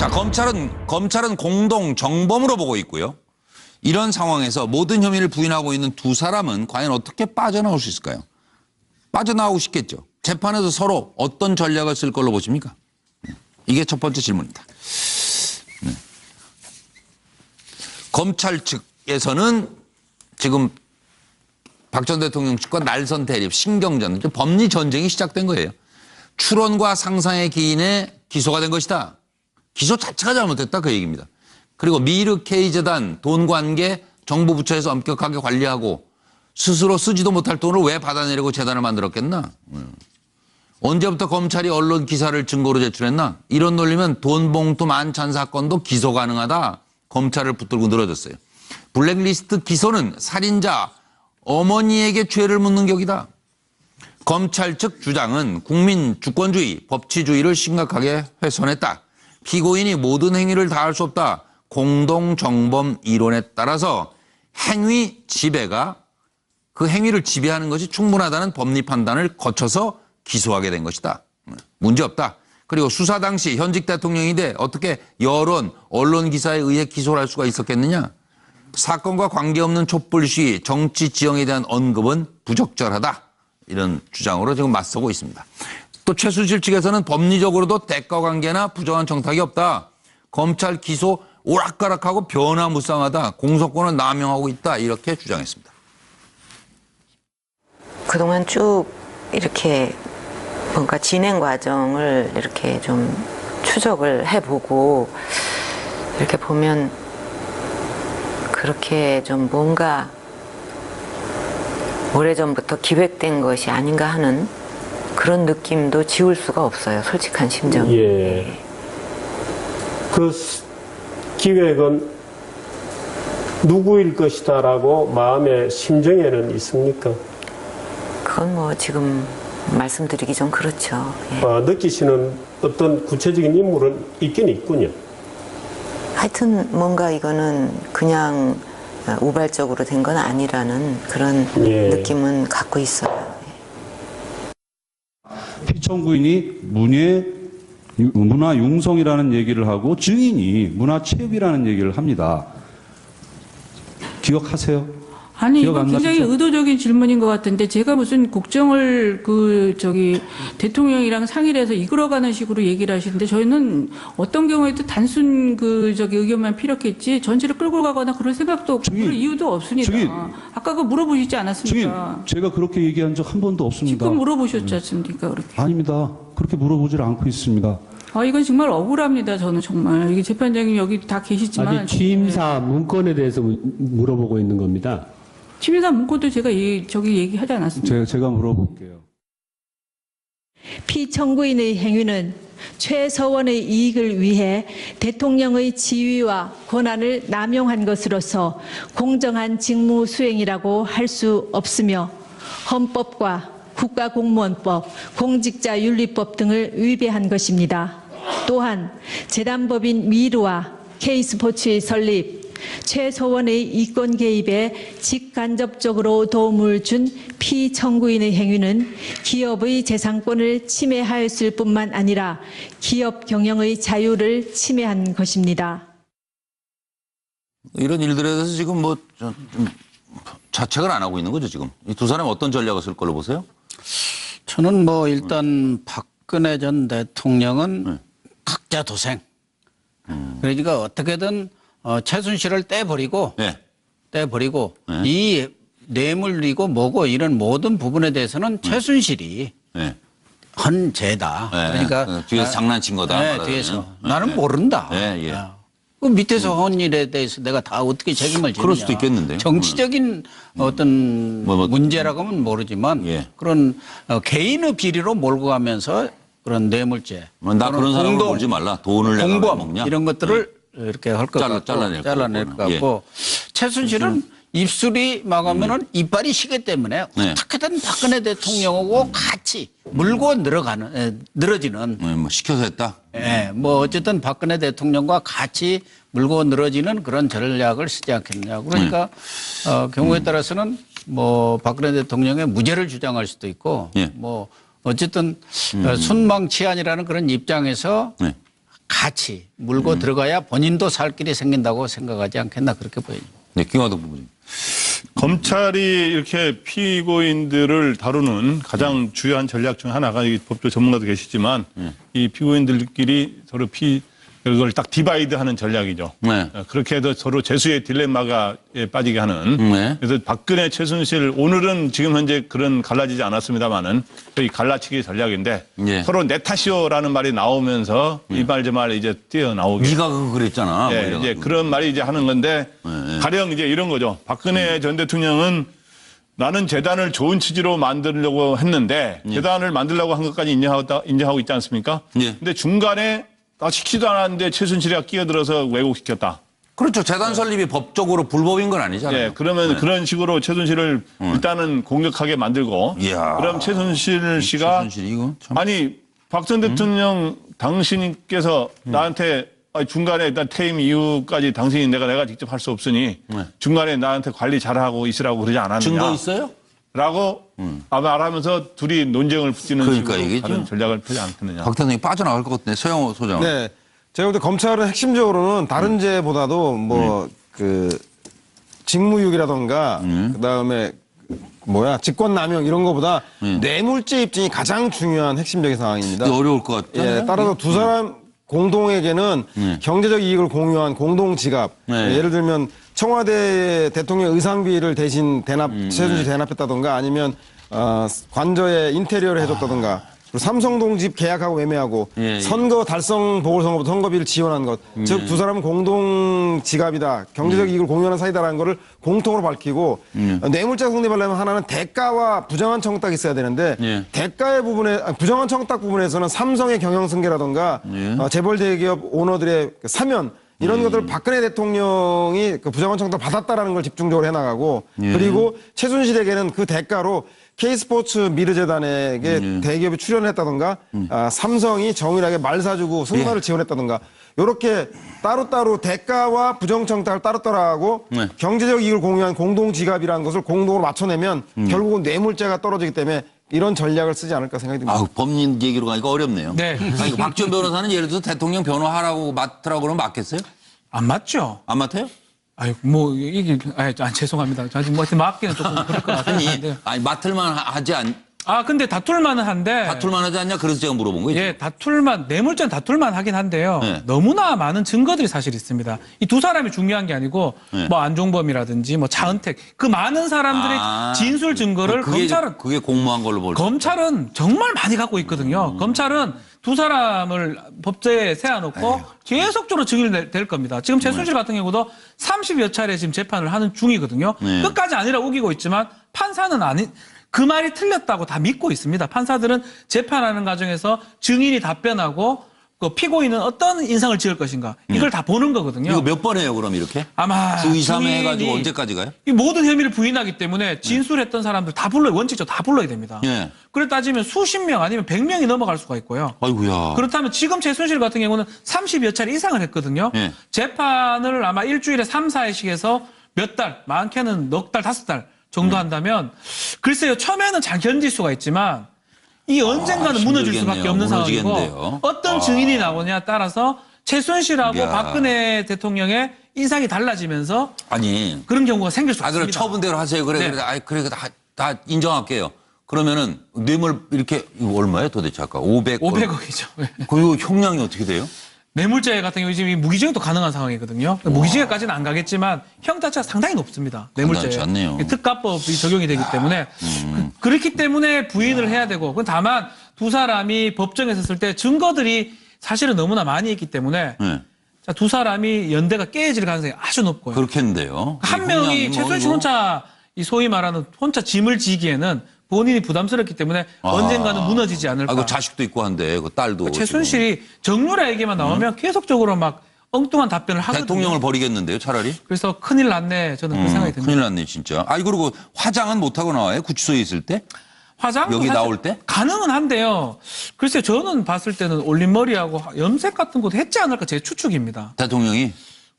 자, 검찰은 공동 정범으로 보고 있고요. 이런 상황에서 모든 혐의를 부인하고 있는 두 사람은 과연 어떻게 빠져나올 수 있을까요? 빠져나오고 싶겠죠. 재판에서 서로 어떤 전략을 쓸 걸로 보십니까? 이게 첫 번째 질문입니다. 검찰 측에서는 지금 박 전 대통령 측과 날선 대립, 신경전, 법리 전쟁이 시작된 거예요. 추론과 상상의 기인에 기소가 된 것이다. 기소 자체가 잘못됐다 그 얘기입니다. 그리고 미르 K재단 돈 관계 정부 부처에서 엄격하게 관리하고 스스로 쓰지도 못할 돈을 왜 받아내려고 재단을 만들었겠나? 언제부터 검찰이 언론 기사를 증거로 제출했나? 이런 논리면 돈 봉투 만찬 사건도 기소 가능하다. 검찰을 붙들고 늘어졌어요. 블랙리스트 기소는 살인자 어머니에게 죄를 묻는 격이다. 검찰 측 주장은 국민 주권주의, 법치주의를 심각하게 훼손했다. 피고인이 모든 행위를 다 할 수 없다. 공동정범 이론에 따라서 행위 지배가 그 행위를 지배하는 것이 충분하다는 법리 판단을 거쳐서 기소하게 된 것이다. 문제없다. 그리고 수사 당시 현직 대통령인데 어떻게 여론, 언론 기사에 의해 기소를 할 수가 있었겠느냐. 사건과 관계없는 촛불 시위, 정치 지형에 대한 언급은 부적절하다. 이런 주장으로 지금 맞서고 있습니다. 또 최순실 측에서는 법리적으로도 대가 관계나 부정한 청탁이 없다. 검찰 기소 오락가락하고 변화무쌍하다. 공소권을 남용하고 있다. 이렇게 주장했습니다. 그동안 쭉 이렇게 뭔가 진행 과정을 이렇게 좀 추적을 해보고 이렇게 보면 그렇게 좀 뭔가 오래전부터 기획된 것이 아닌가 하는 그런 느낌도 지울 수가 없어요. 솔직한 심정. 예. 그 기획은 누구일 것이다라고 마음의 심정에는 있습니까? 그건 뭐 지금 말씀드리기 좀 그렇죠. 예. 느끼시는 어떤 구체적인 인물은 있긴 있군요. 하여튼 뭔가 이거는 그냥 우발적으로 된 건 아니라는 그런 느낌은 갖고 있어요. 피청구인이 문화융성이라는 얘기를 하고 증인이 문화체육이라는 얘기를 합니다. 기억하세요? 아니, 이거 굉장히 의도적인 질문인 것 같은데, 제가 무슨 국정을 대통령이랑 상의를 해서 이끌어가는 식으로 얘기를 하시는데, 저희는 어떤 경우에도 단순 의견만 필요했지, 전체를 끌고 가거나 그럴 생각도 없고, 그럴 이유도 없습니다. 아까 그거 물어보시지 않았습니까? 제가 그렇게 얘기한 적 한 번도 없습니다. 지금 물어보셨지 않습니까? 그렇게. 아닙니다. 그렇게 물어보질 않고 있습니다. 이건 정말 억울합니다. 저는 정말. 이게 재판장님 여기 다 계시지만. 아니, 취임사 문건에 대해서 물어보고 있는 겁니다. 취임사 문건도 제가 얘기하지 않았습니다. 제가 물어볼게요. 피청구인의 행위는 최서원의 이익을 위해 대통령의 지위와 권한을 남용한 것으로서 공정한 직무 수행이라고 할 수 없으며 헌법과 국가공무원법, 공직자윤리법 등을 위배한 것입니다. 또한 재단법인 미르와 K스포츠의 설립, 최서원의 이권 개입에 직간접적으로 도움을 준 피청구인의 행위는 기업의 재산권을 침해하였을 뿐만 아니라 기업 경영의 자유를 침해한 것입니다. 이런 일들에 대해서 지금 좀 자책을 안 하고 있는 거죠, 지금. 이 두 사람이 어떤 전략을 쓸 걸로 보세요? 저는 일단 박근혜 전 대통령은 각자 도생. 그러니까 어떻게든 최순실을 떼버리고 이 뇌물이고 뭐고 이런 모든 부분에 대해서는 최순실이 한 죄다. 그러니까 뒤에서 장난친 거다. 뒤에서 나는 모른다. 그 밑에서 한 일에 대해서 내가 다 어떻게 책임을 지느냐. 그럴 수도 있겠는데요. 정치적인 어떤 문제라고 하면 모르지만 그런 개인의 비리로 몰고 가면서 그런 뇌물죄. 나 그런 사람을 몰지 말라. 돈을 내가 왜 먹냐. 이런 것들을 이렇게 할 것 같고 잘라낼 것 같고 최순실은 입술이 막으면은 이빨이 시기 때문에 어떻게든 박근혜 대통령하고 같이 물고 늘어지는 시켜서 했다. 어쨌든 박근혜 대통령과 같이 물고 늘어지는 그런 전략을 쓰지 않겠느냐. 그러니까 경우에 따라서는 박근혜 대통령의 무죄를 주장할 수도 있고 어쨌든 순망치안이라는 그런 입장에서 같이 물고 들어가야 본인도 살 길이 생긴다고 생각하지 않겠나 그렇게 보입니다. 네, 김화덕 부부님. 검찰이 이렇게 피고인들을 다루는 가장 주요한 전략 중 하나가 이 법조 전문가도 계시지만 이 피고인들끼리 서로 그걸 딱 디바이드하는 전략이죠. 네. 그렇게 해서 서로 재수의 딜레마가 빠지게 하는. 네. 그래서 박근혜, 최순실 오늘은 지금 현재 그런 갈라지지 않았습니다만은 이 갈라치기 전략인데 네. 서로 내 탓이요라는 말이 나오면서 이 말 저 말 이제 뛰어나오게. 네가 그랬잖아. 예, 뭐 이제 이래가지고. 그런 말이 이제 하는 건데 가령 이제 이런 거죠. 박근혜 전 대통령은 나는 재단을 좋은 취지로 만들려고 했는데 재단을 만들려고 한 것까지 인정하고 있지 않습니까? 예. 근데 중간에 나 시키지도 않았는데 최순실이가 끼어들어서 왜곡시켰다. 그렇죠. 재단 설립이 법적으로 불법인 건 아니잖아요. 예, 그러면 그런 식으로 최순실을 일단은 공격하게 만들고 이야. 그럼 최순실 씨가 최순실 이거 참. 아니 박 전 대통령 당신께서 나한테 중간에 일단 퇴임 이후까지 당신이 내가 직접 할 수 없으니 중간에 나한테 관리 잘하고 있으라고 그러지 않았느냐. 증거 있어요? 라고 말하면서 둘이 논쟁을 붙이는 그러니까 식으로 이게 다른 좀 전략을 펴지 않겠느냐. 박 대통령이 빠져나갈 것 같네. 서영호 소장. 네. 제가 볼 때 검찰은 핵심적으로는 다른 죄보다도 뭐 그 직무유기라던가 그다음에 직권남용 이런 거보다 뇌물죄 입증이 가장 중요한 핵심적인 상황입니다. 어려울 것 같아요. 예, 따라서 두 사람 공동에게는 경제적 이익을 공유한 공동 지갑. 네. 예를 들면 청와대 대통령 의상비를 대신 최순실 대납했다던가 아니면 관저에 인테리어를 해줬다던가 그리고 삼성동 집 계약하고 매매하고 예, 예. 선거 달성 보궐선거부터 선거비를 지원한 것. 즉 두 사람은 공동 지갑이다. 경제적 이익을 공유하는 사이다라는 거를 공통으로 밝히고 뇌물죄가 성립하려면 하나는 대가와 부정한 청탁이 있어야 되는데 예. 대가의 부분에 부정한 청탁 부분에서는 삼성의 경영승계라던가 재벌 대기업 오너들의 그 사면 이런 것들을 박근혜 대통령이 그 부정한 청탁 받았다라는 걸 집중적으로 해나가고 그리고 최순실에게는 그 대가로 K스포츠 미르재단에게 대기업이 출연했다던가 삼성이 정밀하게 말 사주고 승마를 지원했다던가 이렇게 따로따로 대가와 부정청탁을 따로따로 하고 경제적 이익을 공유한 공동지갑이라는 것을 공동으로 맞춰내면 결국은 뇌물죄가 떨어지기 때문에 이런 전략을 쓰지 않을까 생각이 듭니다. 아, 법률 얘기로 가니까 어렵네요. 네. 아니, 박지원 변호사는 예를 들어서 대통령 변호하라고 맡으라고 그러면 맡겠어요? 안 맞죠? 안 맡아요? 아유, 뭐, 이게, 죄송합니다. 저 지금 맡기는 조금 그럴 것 같은데. 아니, 맡을만 하지 근데 다툴만은 한데. 다툴만 하지 않냐? 그래서 제가 물어본 거예요. 예, 뇌물죄는 다툴만 하긴 한데요. 네. 너무나 많은 증거들이 사실 있습니다. 이 두 사람이 중요한 게 아니고, 네. 뭐 안종범이라든지, 뭐 차은택, 그 많은 사람들의 진술 증거를 그게 공모한 걸로 볼 수 있다. 검찰은 정말 많이 갖고 있거든요. 검찰은 두 사람을 법제에 세워놓고 계속적으로 증인이 될 겁니다. 지금 최순실 같은 경우도 30여 차례 지금 재판을 하는 중이거든요. 네. 끝까지 아니라 우기고 있지만 판사는 그 말이 틀렸다고 다 믿고 있습니다. 판사들은 재판하는 과정에서 증인이 답변하고 그 피고인은 어떤 인상을 지을 것인가 이걸 다 보는 거거든요. 이거 몇 번 해요, 그럼 이렇게? 아마 주 2, 3회 증인이 해가지고 언제까지 가요? 이 모든 혐의를 부인하기 때문에 진술했던 사람들 다 불러요. 원칙적으로 다 불러야 됩니다. 예. 그래 따지면 수십 명 아니면 100명이 넘어갈 수가 있고요. 아이고야. 그렇다면 지금 최순실 같은 경우는 30여 차례 이상을 했거든요. 예. 재판을 아마 일주일에 3, 4회씩 해서 몇 달, 많게는 넉 달, 5달 정도 한다면 글쎄요. 처음에는 잘 견딜 수가 있지만 이 언젠가는 무너질 수밖에 없는 상황이고 무너지겠네요. 어떤 증인이 나오냐에 따라서 최순실하고 야. 박근혜 대통령의 인상이 달라지면서 아니. 그런 경우가 생길 수 그럼 있습니다. 처분대로 하세요. 그래, 네. 그래. 다 인정할게요. 그러면은 뇌물 이렇게 이거 얼마예요 도대체 아까 500억. 500억이죠. 그 형량이 어떻게 돼요? 뇌물죄 같은 경우 지금 무기징역도 가능한 상황이거든요. 무기징역까지는 안 가겠지만 형 자체가 상당히 높습니다. 뇌물죄. 간단치 않네요. 특가법이 적용이 되기 때문에 그렇기 때문에 부인을 해야 되고 그건 다만 두 사람이 법정에 섰을 때 증거들이 사실은 너무나 많이 있기 때문에 네. 자, 두 사람이 연대가 깨질 가능성이 아주 높고요. 그렇겠는데요. 한 명이 최순실 혼자 이 소위 말하는 혼자 짐을 지기에는 본인이 부담스럽기 때문에 언젠가는 무너지지 않을까. 그 자식도 있고 한데 그 딸도. 최순실이 정유라 얘기만 나오면 계속적으로 막 엉뚱한 답변을 하거든요. 대통령을 버리겠는데요, 차라리? 그래서 큰일 났네. 저는 그 생각이 듭니다. 큰일 났네, 진짜. 아니, 그리고 화장은 못하고 나와요? 구치소에 있을 때? 화장도 여기 사실 나올 때? 가능은 한데요. 글쎄요, 저는 봤을 때는 올림머리하고 염색 같은 것도 했지 않을까 제 추측입니다. 대통령이?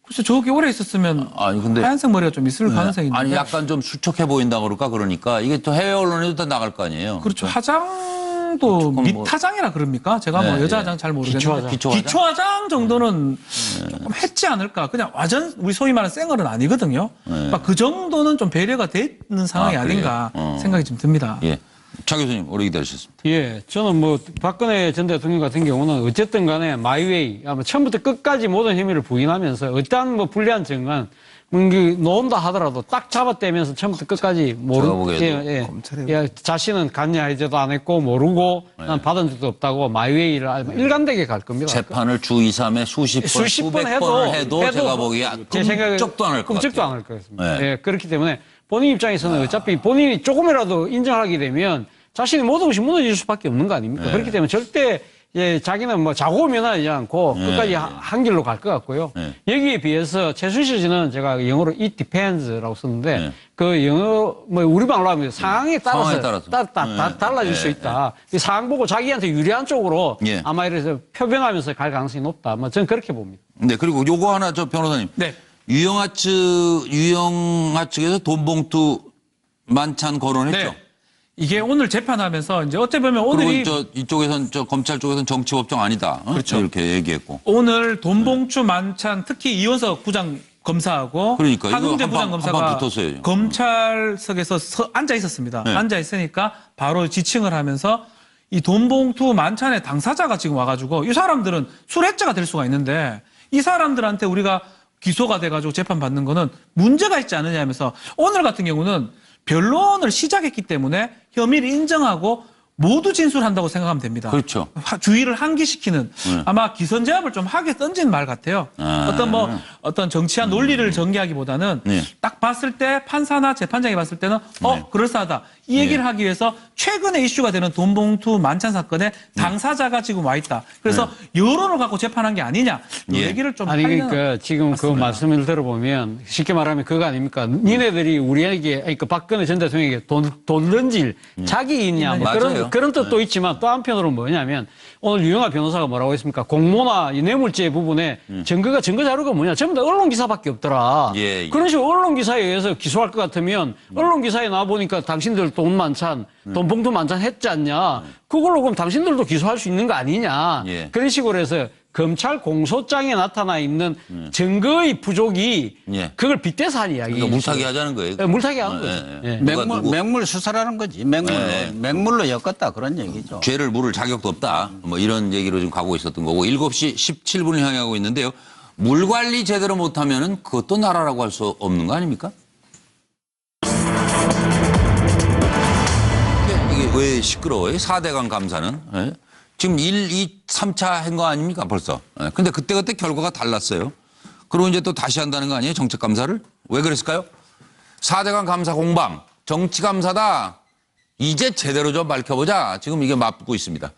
글쎄 저기 오래 있었으면 하얀색 머리가 좀 있을 가능성이 있는데. 아니, 약간 좀 수척해 보인다 그럴까? 그러니까 이게 또 해외 언론에도 다 나갈 거 아니에요. 그렇죠. 화장 화장도 밑화장이라 그럽니까? 제가 뭐 여자 화장 잘 모르겠는데 기초화장 정도는 조금 했지 않을까. 그냥 완전 우리 소위 말하는 생얼은 아니거든요. 그러니까 그 정도는 좀 배려가 돼 있는 상황이 아닌가 생각이 좀 듭니다. 예. 차 교수님 오래 기다리셨습니다. 예, 저는 뭐 박근혜 전 대통령 같은 경우는 어쨌든 간에 마이웨이 아마 처음부터 끝까지 모든 혐의를 부인하면서 어떠한 뭐 불리한 증언 놓은다 하더라도 딱 잡아떼면서 처음부터 끝까지 자신은 간냐 해제도 안 했고 모르고 난 받은 적도 없다고 마이웨이를 알면 일관되게 갈 겁니다. 재판을 주 2, 3회 수십 번 해도 제가 보기에 제 생각에 꿈쩍도 안 할 것 같아요. 꿈쩍도 안 할 것 같습니다. 예, 그렇기 때문에 본인 입장에서는 어차피 본인이 조금이라도 인정하게 되면 자신의 모든 것이 무너질 수밖에 없는 거 아닙니까? 그렇기 때문에 절대 자기는 뭐 자고 면하지 않고 끝까지 한 길로 갈 것 같고요. 여기에 비해서 최순실 씨는 제가 영어로 it depends라고 썼는데 그 영어 뭐 우리말로 하면 상황에 따라서 달라질 수 있다. 이 상황 보고 자기한테 유리한 쪽으로 아마 이래서 표변하면서 갈 가능성이 높다. 뭐 저는 그렇게 봅니다. 네, 그리고 요거 하나 저 변호사님. 네. 유영하 측에서 돈봉투 만찬 거론했죠. 네. 이게 오늘 재판하면서 이제 어찌 보면 오늘이 이쪽에선 검찰 쪽에서는 정치법정 아니다. 그렇죠. 이렇게 얘기했고. 오늘 돈봉투 만찬 특히 이원석 부장 검사하고 그러니까 한웅재 부장 검사가 붙었어요. 검찰석에서 앉아 있었습니다. 앉아 있으니까 바로 지칭을 하면서 이 돈봉투 만찬의 당사자가 지금 와가지고 이 사람들은 술해자가 될 수가 있는데 이 사람들한테 우리가 기소가 돼가지고 재판받는 거는 문제가 있지 않느냐 하면서 오늘 같은 경우는 변론을 시작했기 때문에 혐의를 인정하고 모두 진술한다고 생각하면 됩니다. 그렇죠. 주의를 환기시키는 아마 기선제압을 좀 하게 던진 말 같아요. 어떤 정치한 논리를 전개하기보다는 딱 봤을 때 판사나 재판장이 봤을 때는 그럴싸하다. 이 얘기를 하기 위해서 최근에 이슈가 되는 돈봉투 만찬 사건에 당사자가 지금 와 있다. 그래서 여론을 갖고 재판한 게 아니냐. 이 얘기를 좀 아니 그러니까 지금 맞습니다. 그 말씀을 들어보면 쉽게 말하면 그거 아닙니까? 니네들이 우리에게 그러니까 박근혜 전 대통령에게 돈 던질 자기 있냐 뭐 그런 뜻도 있지만 또 한편으로는 뭐냐면 오늘 유영하 변호사가 뭐라고 했습니까? 공모나 이 뇌물죄 부분에 증거 자료가 뭐냐? 전부 다 언론 기사밖에 없더라. 그런 식으로 언론 기사에 의해서 기소할 것 같으면 언론 기사에 나와 보니까 당신들 돈 만찬, 돈봉투 만찬 했지 않냐? 그걸로 그럼 당신들도 기소할 수 있는 거 아니냐? 그런 식으로 해서 검찰 공소장에 나타나 있는 증거의 부족이 그걸 빗대서 한 이야기. 그러니까 물타기 하자는 거예요. 물타기 하는 거죠. 맹물 수사라는 거지. 맹물로 엮었다 그런 얘기죠. 죄를 물을 자격도 없다. 뭐 이런 얘기로 지금 가고 있었던 거고 7시 17분을 향하고 있는데요. 물 관리 제대로 못하면은 그것도 나라라고 할 수 없는 거 아닙니까? 이게 왜 시끄러워요? 4대강 감사는. 지금 1, 2, 3차 한 거 아닙니까 벌써. 근데 그때 결과가 달랐어요. 그리고 이제 또 다시 한다는 거 아니에요? 정책감사를? 왜 그랬을까요? 4대강 감사 공방. 정치감사다. 이제 제대로 좀 밝혀보자. 지금 이게 맞붙고 있습니다.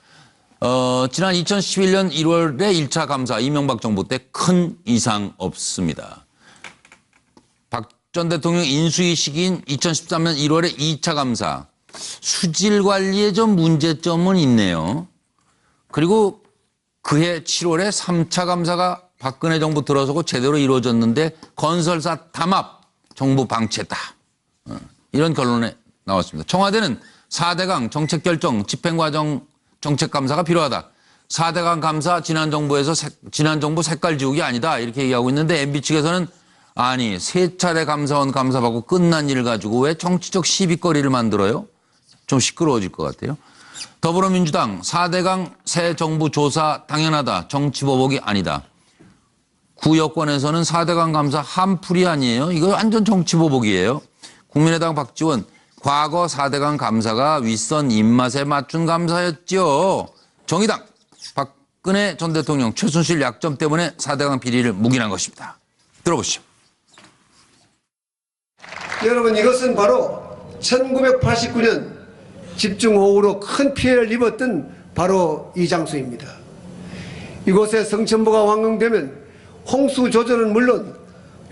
지난 2011년 1월에 1차 감사 이명박 정부 때 큰 이상 없습니다. 박 전 대통령 인수위 시기인 2013년 1월에 2차 감사. 수질 관리에 좀 문제점은 있네요. 그리고 그해 7월에 3차 감사가 박근혜 정부 들어서고 제대로 이루어졌는데 건설사 담합 정부 방치했다. 이런 결론에 나왔습니다. 청와대는 4대강 정책결정 집행과정 정책감사가 필요하다. 4대강 감사 지난 정부 색깔 지우기 아니다. 이렇게 얘기하고 있는데 MB 측에서는 아니 3차례 감사원 감사받고 끝난 일 가지고 왜 정치적 시비거리를 만들어요? 좀 시끄러워질 것 같아요. 더불어민주당 4대강 새 정부 조사 당연하다. 정치보복이 아니다. 구여권에서는 4대강 감사 한풀이 아니에요. 이거 완전 정치보복이에요. 국민의당 박지원 과거 4대강 감사가 윗선 입맛에 맞춘 감사였죠. 정의당 박근혜 전 대통령 최순실 약점 때문에 4대강 비리를 묵인한 것입니다. 들어보시죠. 여러분 이것은 바로 1989년 집중호우로 큰 피해를 입었던 바로 이 장소입니다. 이곳에 성천보가 완공되면 홍수 조절은 물론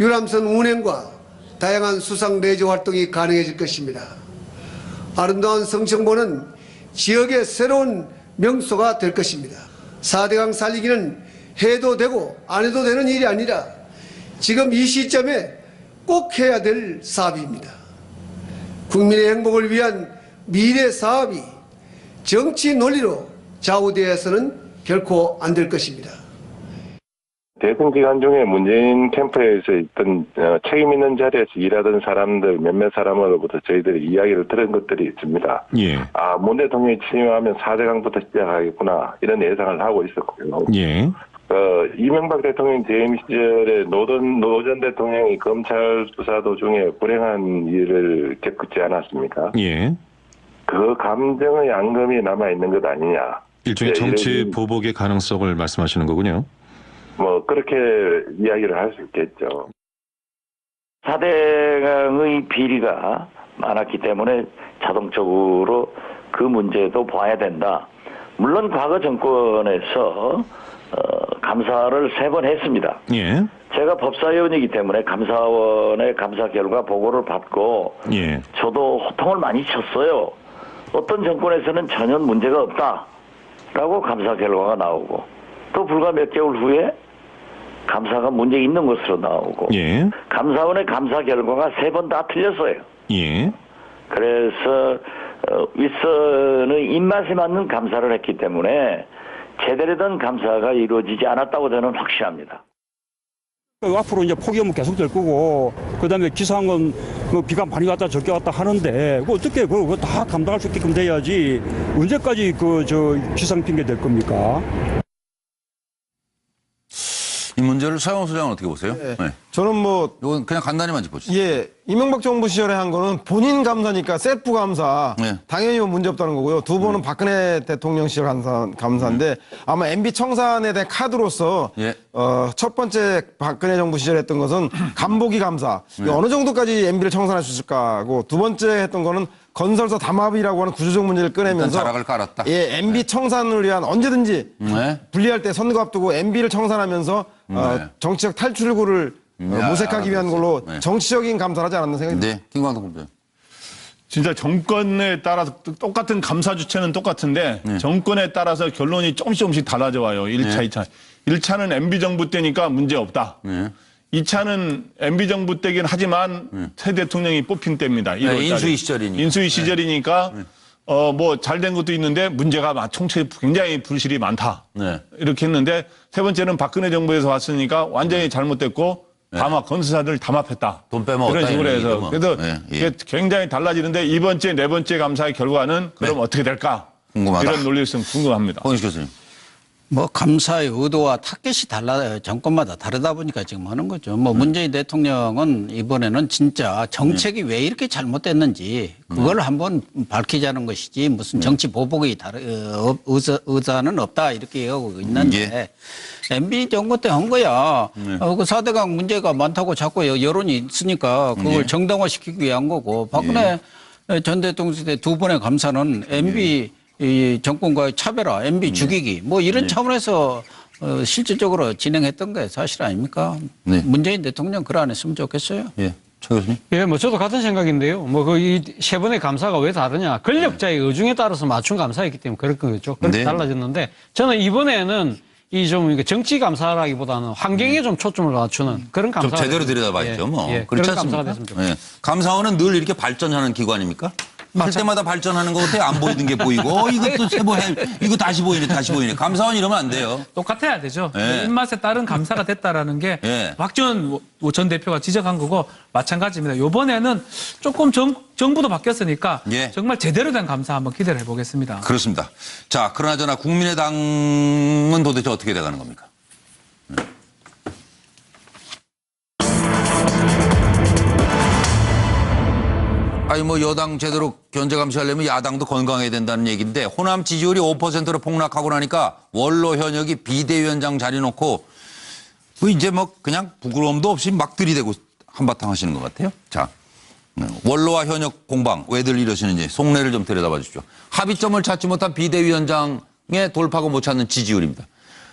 유람선 운행과 다양한 수상 레저 활동이 가능해질 것입니다. 아름다운 성천보는 지역의 새로운 명소가 될 것입니다. 4대강 살리기는 해도 되고 안 해도 되는 일이 아니라 지금 이 시점에 꼭 해야 될 사업입니다. 국민의 행복을 위한 미래 사업이 정치 논리로 좌우되어서는 결코 안 될 것입니다. 대선 기간 중에 문재인 캠프에서 있던 책임 있는 자리에서 일하던 사람들 몇몇 사람으로부터 저희들이 이야기를 들은 것들이 있습니다. 예. 아, 문 대통령이 취임하면 4대강부터 시작하겠구나 이런 예상을 하고 있었고요. 예. 이명박 대통령 재임 시절에 노 전 대통령이 검찰 수사 도중에 불행한 일을 겪지 않았습니까? 예. 그 감정의 앙금이 남아 있는 것 아니냐? 일종의 정치 보복의 가능성을 말씀하시는 거군요. 뭐 그렇게 이야기를 할 수 있겠죠. 4대강의 비리가 많았기 때문에 자동적으로 그 문제도 봐야 된다. 물론 과거 정권에서 감사를 3번 했습니다. 예. 제가 법사위원이기 때문에 감사원의 감사 결과 보고를 받고 예. 저도 호통을 많이 쳤어요. 어떤 정권에서는 전혀 문제가 없다라고 감사 결과가 나오고 또 불과 몇 개월 후에 감사가 문제 있는 것으로 나오고 예. 감사원의 감사 결과가 3번 다 틀렸어요. 예. 그래서 윗선의 입맛에 맞는 감사를 했기 때문에 제대로 된 감사가 이루어지지 않았다고 저는 확신합니다. 앞으로 이제 폭염은 계속될 거고, 그다음에 기상은 뭐 비가 많이 왔다 적게 왔다 하는데, 어떻게 그거 다 감당할 수 있게끔 돼야지 언제까지 기상 핑계 될 겁니까? 이 문제를 서영호 소장은 어떻게 보세요? 네. 네. 저는 뭐 이건 그냥 간단히만 짚어주세요. 예, 이명박 정부 시절에 한 거는 본인 감사니까 셀프 감사 네. 당연히 문제 없다는 거고요. 두 번은 박근혜 대통령 시절 감사인데 아마 MB 청산에 대한 카드로서 예. 첫 번째 박근혜 정부 시절에 했던 것은 간보기 감사 어느 정도까지 MB를 청산할 수 있을까 하고 두 번째 했던 거는 건설사 담합이라고 하는 구조적 문제를 꺼내면서 자락을 깔았다. 예, MB 청산을 위한 언제든지 네. 분리할 때 선거 앞두고 MB를 청산하면서 정치적 탈출구를 모색하기 위한 걸로 정치적인 감사를 하지 않았나 생각이 듭니다. 네, 김광석 군장. 진짜 정권에 따라서 똑같은 감사 주체는 똑같은데 정권에 따라서 결론이 조금씩 달라져 와요. 1차, 2차. 1차는 MB정부 때니까 문제 없다. 2차는 MB정부 때긴 하지만 새 대통령이 뽑힌 때입니다. 인수위 시절이니까. 인수위 시절이니까 뭐 잘된 것도 있는데 문제가 총체 굉장히 불실이 많다. 이렇게 했는데 세 번째는 박근혜 정부에서 왔으니까 완전히 잘못됐고 담합 건설사들 담합했다. 돈 빼먹었다. 이런 식으로 해서 뭐. 그래서 이게 굉장히 달라지는데 이번째 네 번째 감사의 결과는 그럼 어떻게 될까? 궁금하다. 이런 논리성 궁금합니다. 홍익 교수님. 뭐 감사의 의도와 타겟이 달라요. 정권마다 다르다 보니까 지금 하는 거죠. 뭐 문재인 대통령은 이번에는 진짜 정책이 왜 이렇게 잘못됐는지 그걸 한번 밝히자는 것이지 무슨 정치 보복이 의사는 없다 이렇게 얘기하고 있는데 MB 정권 때 한 거야. 그 4대강 문제가 많다고 자꾸 여론이 있으니까 그걸 정당화시키기 위한 거고 박근혜 전 대통령 때 두 번의 감사는 MB 이 정권과의 차별화, MB 죽이기 뭐 이런 차원에서 실질적으로 진행했던 게 사실 아닙니까? 문재인 대통령 그러 안 했으면 좋겠어요. 예, 최 교수님. 예, 뭐 저도 같은 생각인데요. 뭐 그 이 세 번의 감사가 왜 다르냐? 권력자의 의중에 따라서 맞춘 감사였기 때문에 그럴 거겠죠. 그렇게 달라졌는데 저는 이번에는 이 좀 정치 감사라기보다는 환경에 좀 초점을 맞추는 그런 감사. 좀 제대로 들여다봐야죠. 뭐 그렇지 않습니까? 감사원은 늘 이렇게 발전하는 기관입니까? 할 때마다 발전하는 것 같아요. 안 보이던 게 보이고 이것도 세보해 이거 다시 보이네 다시 보이네. 감사원 이러면 안 돼요. 똑같아야 되죠. 입맛에 따른 감사가 됐다라는 게 박지원 전 대표가 지적한 거고 마찬가지입니다. 이번에는 조금 정부도 바뀌었으니까 정말 제대로 된 감사 한번 기대를 해보겠습니다. 그렇습니다. 자, 그러나저나 국민의당은 도대체 어떻게 돼가는 겁니까? 아니 뭐 여당 제대로 견제 감시하려면 야당도 건강해야 된다는 얘기인데 호남 지지율이 5%로 폭락하고 나니까 원로 현역이 비대위원장 자리 놓고 뭐 이제 뭐 그냥 부끄러움도 없이 막 들이대고 한바탕 하시는 것 같아요. 자, 원로와 현역 공방 왜들 이러시는지 속내를 좀 들여다봐 주십시오. 합의점을 찾지 못한 비대위원장의 돌파구 못 찾는 지지율입니다.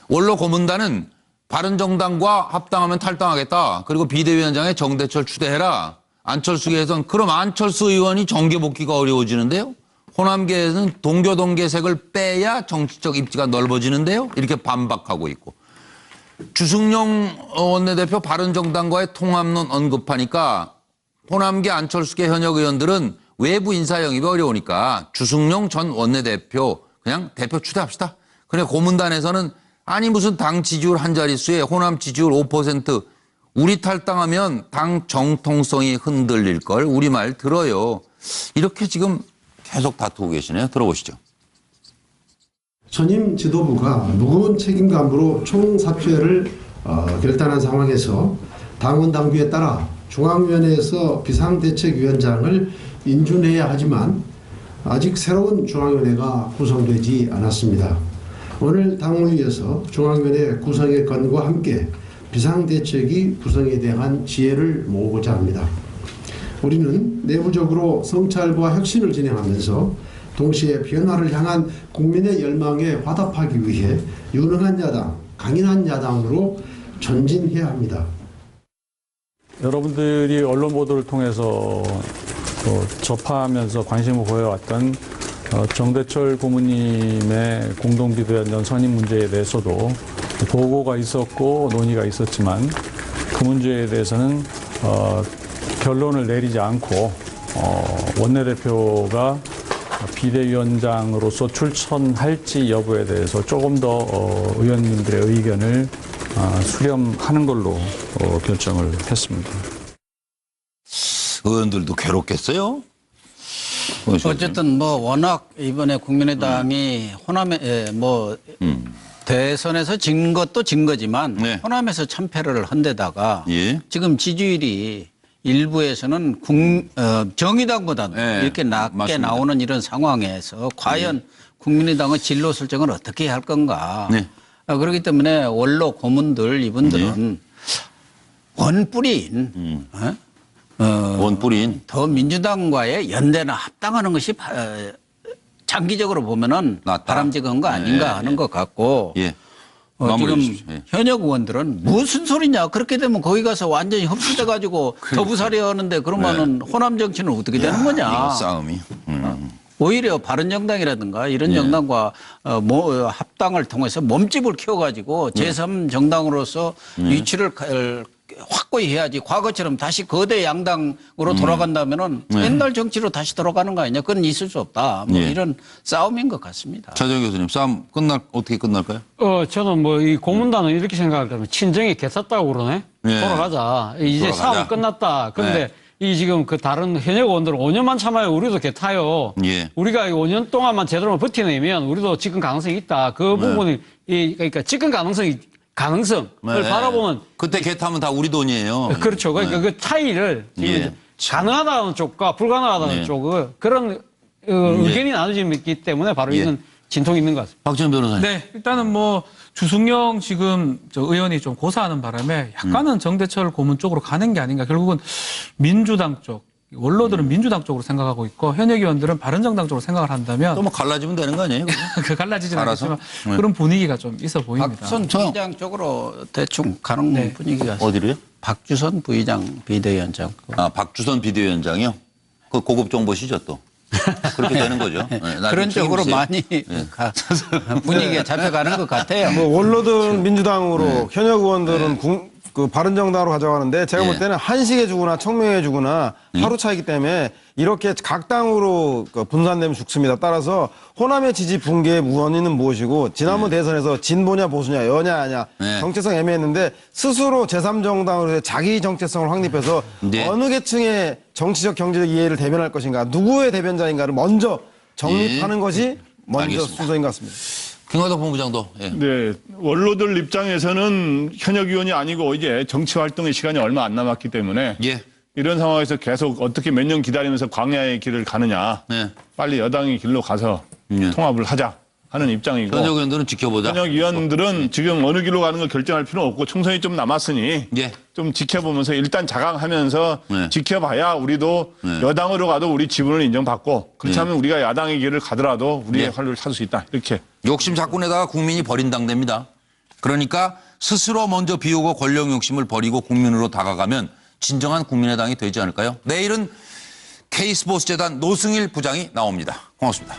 원로 고문단은 바른정당과 합당하면 탈당하겠다. 그리고 비대위원장에 정대철 추대해라. 안철수계에서는 그럼 안철수 의원이 정계 복귀가 어려워지는데요. 호남계에서는 동교동계색을 빼야 정치적 입지가 넓어지는데요. 이렇게 반박하고 있고. 주승용 원내대표 바른정당과의 통합론 언급하니까 호남계 안철수계 현역 의원들은 외부 인사 영입이 어려우니까 주승용 전 원내대표 그냥 대표 추대합시다. 그래 고문단에서는 아니 무슨 당 지지율 한 자릿수에 호남 지지율 5% 우리 탈당하면 당 정통성이 흔들릴 걸 우리 말 들어요. 이렇게 지금 계속 다투고 계시네요. 들어보시죠. 전임 지도부가 무거운 책임감으로 총사퇴를 결단한 상황에서 당원 당규에 따라 중앙위원회에서 비상대책위원장을 인준해야 하지만 아직 새로운 중앙위원회가 구성되지 않았습니다. 오늘 당무위에서 중앙위원회 구성의 건과 함께 비상대책위 구성에 대한 지혜를 모으고자 합니다. 우리는 내부적으로 성찰과 혁신을 진행하면서 동시에 변화를 향한 국민의 열망에 화답하기 위해 유능한 야당, 강인한 야당으로 전진해야 합니다. 여러분들이 언론 보도를 통해서 접하면서 관심을 보여왔던 정대철 고문님의 공동비대위원장 선임 문제에 대해서도 보고가 있었고 논의가 있었지만 그 문제에 대해서는 결론을 내리지 않고 원내대표가 비대위원장으로서 출천할지 여부에 대해서 조금 더 의원님들의 의견을 수렴하는 걸로 결정을 했습니다. 의원들도 괴롭겠어요? 어쨌든 뭐 워낙 이번에 국민의당이 호남에 대선에서 진 것도 진 거지만 호남에서 참패를 한 데다가 지금 지지율이 일부에서는 정의당보다는 이렇게 낮게 맞습니다. 나오는 이런 상황에서 과연 국민의당의 진로 설정을 어떻게 할 건가. 그렇기 때문에 원로 고문들 이분들은 원뿌리인 원뿌리인 더 민주당과의 연대나 합당하는 것이 장기적으로 보면은 바람직한 거 아닌가 하는 것 같고 지금 현역 의원들은 무슨 소리냐. 그렇게 되면 거기 가서 완전히 흡수돼 가지고 더 부살이야 하는데 그러면은 호남 정치는 어떻게 되는 거냐. 이거 싸움이. 오히려 바른정당이라든가 이런 정당과 합당을 통해서 몸집을 키워가지고 제3정당으로서 위치를 확고히 해야지. 과거처럼 다시 거대 양당으로 돌아간다면은 옛날 정치로 다시 돌아가는 거 아니냐. 그건 있을 수 없다. 뭐 이런 싸움인 것 같습니다. 차정 교수님, 싸움 어떻게 끝날까요? 저는 뭐 이 고문단은 이렇게 생각하면 친정이 개쌌다고 그러네. 돌아가자. 이제 싸움 끝났다. 그런데 이 지금 그 다른 현역 의원들은 5년만 참아요. 우리도 개 타요. 우리가 5년 동안만 제대로 버티내면 우리도 집권 가능성이 있다. 그 부분이 그러니까 집권 가능성을 바라보면 그때 개 타면 다 우리 돈이에요. 그렇죠. 그러니까 그 차이를 가능하다는 쪽과 불가능하다는 쪽 그런 의견이 나눠지기 때문에 바로 이건 진통이 있는 것 같습니다. 박지원 변호사님. 네, 일단은 뭐 주승용 지금 의원이 좀 고사하는 바람에 약간은 정대철 고문 쪽으로 가는 게 아닌가. 결국은 민주당 쪽, 원로들은 민주당 쪽으로 생각하고 있고 현역 의원들은 바른정당 쪽으로 생각을 한다면 또 뭐 갈라지면 되는 거 아니에요? 그 갈라지진 않겠지만 그런 분위기가 좀 있어 보입니다. 박주선 부의장 쪽으로 대충 가는 분위기가 어디로요? 박주선 부의장 비대위원장. 박주선 비대위원장이요? 그 고급 정보시죠 또. 그렇게 되는 거죠. 그런 쪽으로 많이 분위기가 잡혀가는 것 같아요. 뭐 원로들은 민주당으로 현역 의원들은 그 바른정당으로 가져가는데 제가 볼 때는 한식해 주거나 청명해 주거나 하루 차이기 때문에 이렇게 각 당으로 분산되면 죽습니다. 따라서 호남의 지지 붕괴의 원인은 무엇이고 지난번 대선에서 진보냐 보수냐 여냐 아냐 정체성 애매했는데 스스로 제3정당으로 자기 정체성을 확립해서 어느 계층의 정치적 경제적 이해를 대변할 것인가 누구의 대변자인가를 먼저 정립하는 것이 먼저 알겠습니다. 순서인 것 같습니다. 김화덕 본부장도. 네, 원로들 입장에서는 현역 의원이 아니고 이제 정치 활동의 시간이 얼마 안 남았기 때문에 이런 상황에서 계속 어떻게 몇 년 기다리면서 광야의 길을 가느냐. 빨리 여당의 길로 가서 통합을 하자 하는 입장이고. 현역 의원들은 지켜보자. 현역 의원들은 지금 어느 길로 가는 걸 결정할 필요는 없고 총선이 좀 남았으니 좀 지켜보면서 일단 자강하면서 지켜봐야 우리도 여당으로 가도 우리 지분을 인정받고 그렇지 않으면 우리가 야당의 길을 가더라도 우리의 활로를 찾을 수 있다. 이렇게. 욕심 자꾸 내다가 국민이 버린 당됩니다. 그러니까 스스로 먼저 비우고 권력 욕심을 버리고 국민으로 다가가면 진정한 국민의당이 되지 않을까요? 내일은 K스포츠재단 노승일 부장이 나옵니다. 고맙습니다.